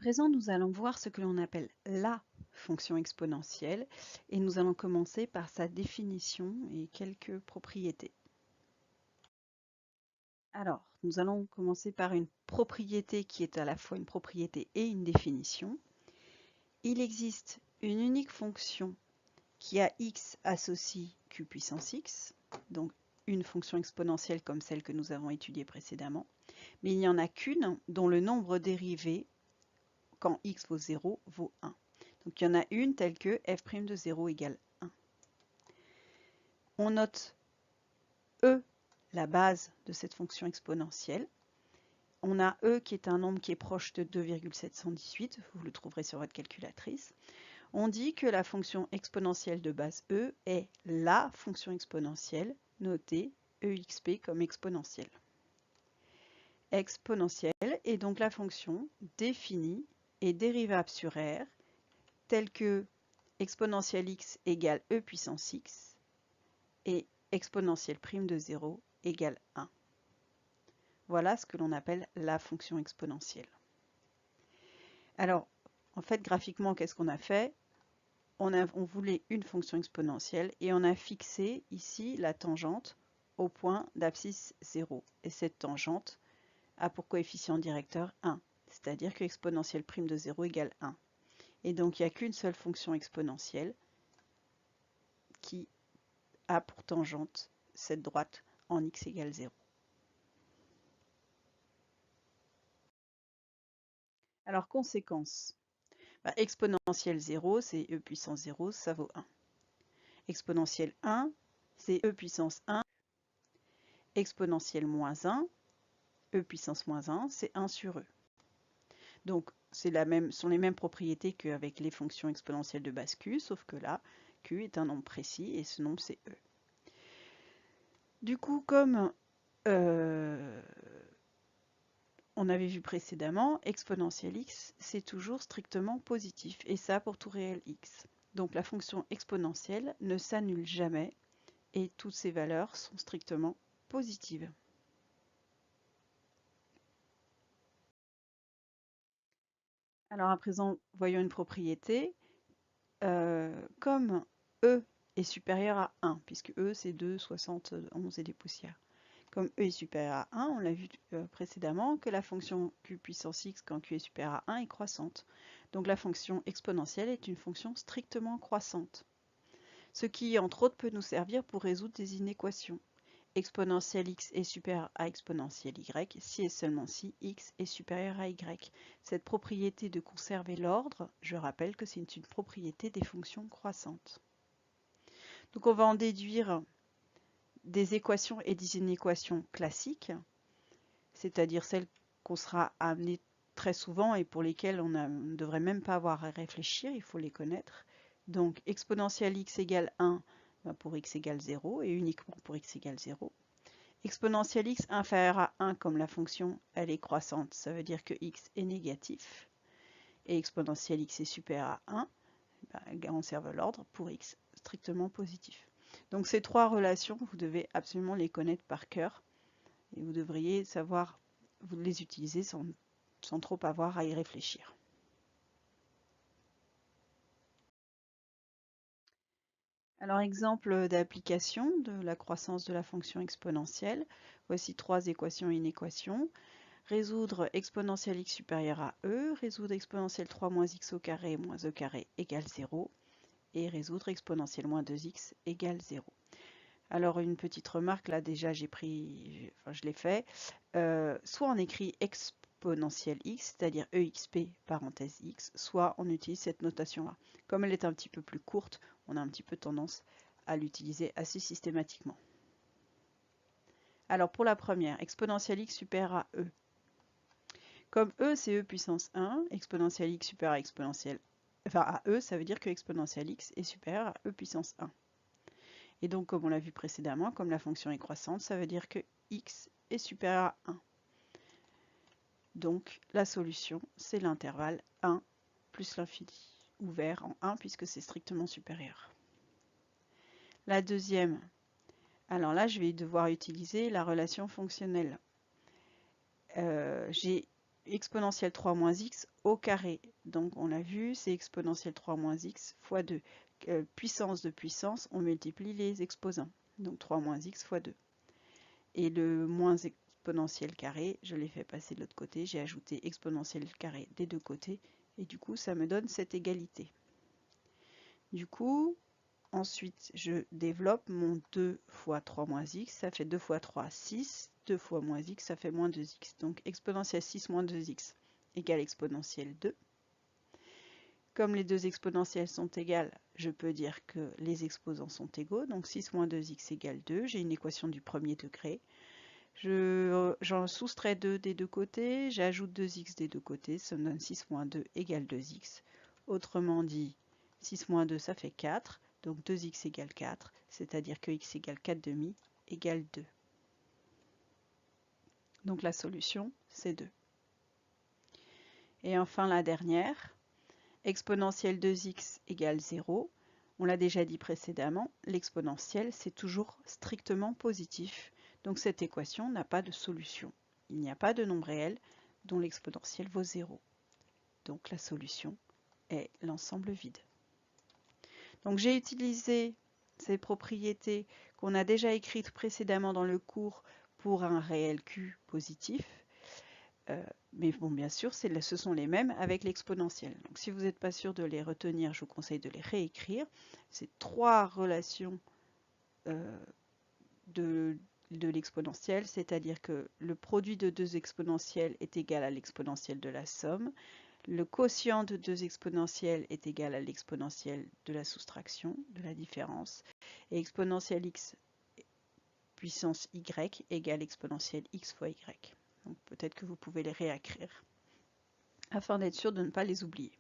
présent, nous allons voir ce que l'on appelle la fonction exponentielle et nous allons commencer par sa définition et quelques propriétés. Alors, nous allons commencer par une propriété qui est à la fois une propriété et une définition. Il existe une unique fonction qui a x associe q puissance x, donc une fonction exponentielle comme celle que nous avons étudiée précédemment, mais il n'y en a qu'une dont le nombre dérivé quand x vaut 0 vaut 1. Donc il y en a une telle que f' de 0 égale 1. On note e, la base de cette fonction exponentielle. On a e qui est un nombre qui est proche de 2,718, vous le trouverez sur votre calculatrice. On dit que la fonction exponentielle de base e est la fonction exponentielle notée exp comme exponentielle. Exponentielle est donc la fonction définie et dérivable sur R telle que exponentielle x égale e puissance x et exponentielle prime de 0 égale 1. Voilà ce que l'on appelle la fonction exponentielle. Alors, en fait, graphiquement, qu'est-ce qu'on a fait? On voulait une fonction exponentielle et on a fixé ici la tangente au point d'abscisse 0. Et cette tangente a pour coefficient directeur 1, c'est-à-dire que exponentielle prime de 0 égale 1. Et donc, il n'y a qu'une seule fonction exponentielle qui a pour tangente cette droite en x égale 0. Alors, conséquence. Exponentielle 0, c'est e puissance 0, ça vaut 1. Exponentielle 1, c'est e puissance 1. Exponentielle moins 1, e puissance moins 1, c'est 1 sur e. Donc, sont les mêmes propriétés qu'avec les fonctions exponentielles de base q, sauf que là, q est un nombre précis et ce nombre c'est e. Du coup, comme on avait vu précédemment, exponentielle x, c'est toujours strictement positif, et ça pour tout réel x. Donc la fonction exponentielle ne s'annule jamais, et toutes ces valeurs sont strictement positives. Alors à présent, voyons une propriété. Comme e est supérieur à 1, puisque e c'est 2, 71 et des poussières. Comme e est supérieur à 1, on l'a vu précédemment que la fonction q puissance x quand q est supérieur à 1 est croissante. Donc la fonction exponentielle est une fonction strictement croissante. Ce qui, entre autres, peut nous servir pour résoudre des inéquations. Exponentielle x est supérieur à exponentielle y si et seulement si x est supérieur à y. Cette propriété de conserver l'ordre, je rappelle que c'est une propriété des fonctions croissantes. Donc on va en déduire des équations et des inéquations classiques, c'est-à-dire celles qu'on sera amené très souvent et pour lesquelles on ne devrait même pas avoir à réfléchir, il faut les connaître. Donc exponentielle x égale 1 pour x égale 0 et uniquement pour x égale 0. Exponentielle x inférieure à 1 comme la fonction elle est croissante, ça veut dire que x est négatif. Et exponentielle x est supérieur à 1, on conserve l'ordre pour x strictement positif. Donc ces trois relations, vous devez absolument les connaître par cœur et vous devriez savoir vous les utiliser sans trop avoir à y réfléchir. Alors exemple d'application de la croissance de la fonction exponentielle, voici trois équations et une équation. Résoudre exponentielle x supérieure à e, résoudre exponentielle 3 moins x au carré moins e carré égale 0 et résoudre exponentielle moins 2x égale 0. Alors une petite remarque, là déjà je l'ai fait, soit on écrit exponentielle x, c'est-à-dire exp parenthèse x, soit on utilise cette notation-là. Comme elle est un petit peu plus courte, on a un petit peu tendance à l'utiliser assez systématiquement. Alors pour la première, exponentielle x supérieure à e. Comme e c'est e puissance 1, exponentielle x supérieure à exponentielle, enfin à e, ça veut dire que exponentielle x est supérieure à e puissance 1. Et donc, comme on l'a vu précédemment, comme la fonction est croissante, ça veut dire que x est supérieur à 1. Donc, la solution, c'est l'intervalle 1 plus l'infini, ouvert en 1 puisque c'est strictement supérieur. La deuxième, alors là, je vais devoir utiliser la relation fonctionnelle. J'ai exponentielle 3 moins x au carré. Donc on l'a vu, c'est exponentielle 3 moins x fois 2. Puissance de puissance, on multiplie les exposants. Donc 3 moins x fois 2. Et le moins exponentielle carré, je l'ai fait passer de l'autre côté, j'ai ajouté exponentielle carré des deux côtés, et du coup ça me donne cette égalité. Du coup, ensuite je développe mon 2 fois 3 moins x, ça fait 2 fois 3, 6, 2 fois moins x, ça fait moins 2x. Donc exponentielle 6 moins 2x égale exponentielle 2. Comme les deux exponentielles sont égales, je peux dire que les exposants sont égaux, donc 6 moins 2x égale 2, j'ai une équation du premier degré. J'en soustrais 2 des deux côtés, j'ajoute 2x des deux côtés, ça me donne 6 moins 2 égale 2x. Autrement dit, 6 moins 2 ça fait 4, donc 2x égale 4, c'est-à-dire que x égale 4 demi égale 2. Donc la solution, c'est 2. Et enfin la dernière, exponentielle 2x égale 0. On l'a déjà dit précédemment, l'exponentielle, c'est toujours strictement positif. Donc cette équation n'a pas de solution. Il n'y a pas de nombre réel dont l'exponentielle vaut 0. Donc la solution est l'ensemble vide. Donc j'ai utilisé ces propriétés qu'on a déjà écrites précédemment dans le cours pour un réel Q positif. Mais bon, bien sûr, ce sont les mêmes avec l'exponentielle. Donc si vous n'êtes pas sûr de les retenir, je vous conseille de les réécrire. C'est trois relations de l'exponentielle, c'est-à-dire que le produit de deux exponentielles est égal à l'exponentielle de la somme. Le quotient de deux exponentielles est égal à l'exponentielle de la soustraction, de la différence. Et exponentielle x puissance y égale exponentielle x fois y. Donc peut-être que vous pouvez les réécrire afin d'être sûr de ne pas les oublier.